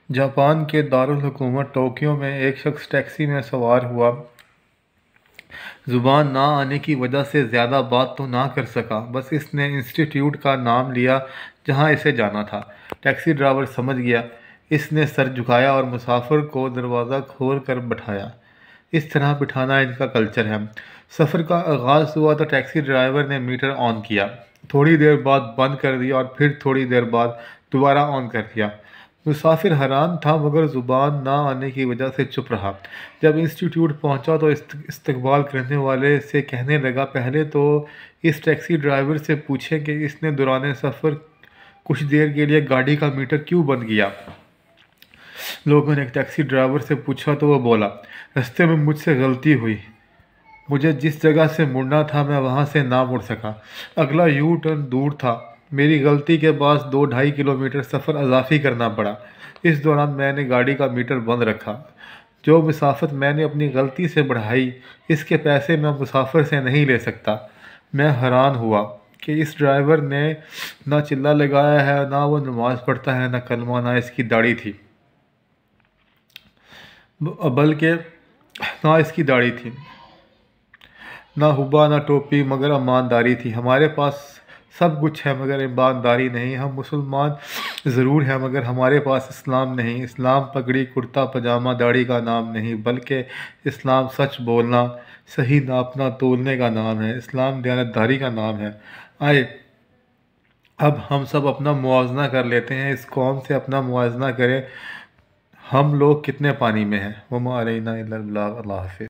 Japan کے دارالحکومت Tokyo میں ایک شخص ٹیکسی میں سوار ہوا۔ زبان نہ آنے کی وجہ سے زیادہ بات تو نہ کر سکا، بس اس نے انسٹی ٹیوٹ کا نام لیا جہاں اسے جانا تھا۔ ٹیکسی ڈرائیور سمجھ گیا۔ اس نے سر جھکایا اور مسافر کو دروازہ کھول کر بٹھایا۔ اس طرح بٹھانا ان کا کلچر ہے۔ سفر کا آغاز ہوا تو ٹیکسی ڈرائیور نے میٹر آن کیا، تھوڑی دیر بعد بند کر دیا اور پھر تھوڑی دیر بعد دوبارہ آن کر دیا۔ مسافر حیران تھا مگر زبان نہ آنے کی وجہ سے چپ رہا۔ جب انسٹی ٹیوٹ پہنچا تو استقبال کرنے والے سے کہنے لگا، پہلے تو اس ٹیکسی ڈرائیور سے پوچھیں کہ اس نے دوران سفر کچھ دیر کے لیے گاڑی کا میٹر کیوں بند کیا۔ لوگوں نے ایک ٹیکسی ڈرائیور سے پوچھا تو وہ بولا، رستے میں مجھ سے غلطی ہوئی، مجھے جس جگہ سے مڑنا تھا میں وہاں سے نہ مڑ سکا، اگلا یو ٹرن دور تھا، میری غلطی کے باعث 2-2.5 کلومیٹر سفر اضافی کرنا پڑا، اس دوران میں نے گاڑی کا میٹر بند رکھا، جو مسافت میں نے اپنی غلطی سے بڑھائی اس کے پیسے میں مسافر سے نہیں لے سکتا۔ میں حیران ہوا کہ اس ڈرائیور نے نہ چلہ لگایا ہے، نہ وہ نماز پڑھتا ہے، نہ کلمہ، نہ اس کی داڑھی تھی، بلکہ نہ اس کی داڑھی تھی، نہ حبا، نہ ٹوپی، مگر ایمانداری تھی۔ ہمارے پاس سب کچھ ہے مگر ایمانداری نہیں۔ ہم مسلمان ضرور ہیں مگر ہمارے پاس اسلام نہیں۔ اسلام پگڑی، کرتا پاجامہ، داڑھی کا نام نہیں، بلکہ اسلام سچ بولنا، صحیح ناپنا تولنے کا نام ہے۔ اسلام دیانتداری کا نام ہے۔ آئے اب ہم سب اپنا موازنہ کر لیتے ہیں، اس قوم سے اپنا موازنہ کریں، ہم لوگ کتنے پانی میں ہیں۔ وما علینا الا البلاغ۔ اللہ حافظ۔